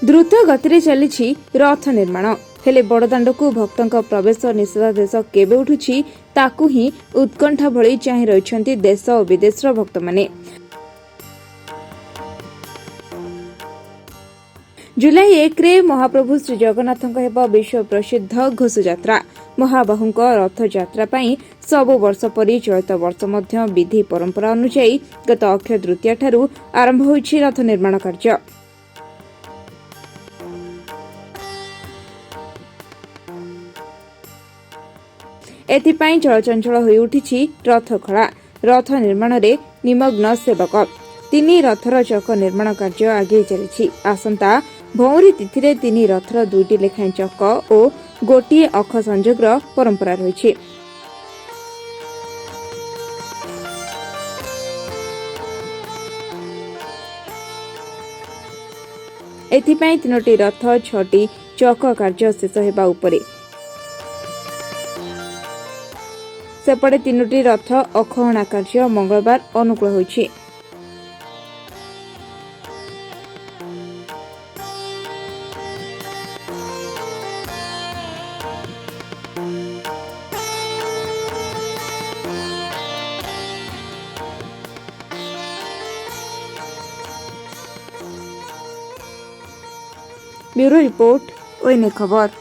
द्रुत गति चली रथ निर्माण हेले बड़दाण्ड को भक्तों प्रवेश निषेधादेश केबे उठुछि ताकू ही उत्कंठा भली चाहि रहिछन्ति देश और विदेशर भक्त माने। जुलाई 1 रे महाप्रभु श्री जगन्नाथଙ୍କ हेबा विश्व प्रसिद्ध घोषयात्रा। महाबाहुଙ୍କ रथ यात्रा पई सबु वर्ष परि चलित वर्ष मध्य विधि परंपरा अनुसार गत अक्षय तृतीया ठारू आरंभ होइछि रथ निर्माण कार्य। एथिपाई चलचंचल होई उठिछि रथखला। रथ निर्माण रे निमग्न सेवक 3 रथर चक निर्माण कार्य आगे चली। आसंता भौरी तिथि रे 3 रथर 2टी लेखाएं चक और गोटिए अख संयोगर परंपरा रही। एथिपाई 3टी रथ 6टी चक कार्य शेष हेबा उपरे। सेपटे 3टी रथ अखहणा कार्य मंगलवार अनुकूल होइछि। ब्यूरो रिपोर्ट ओएनए खबर।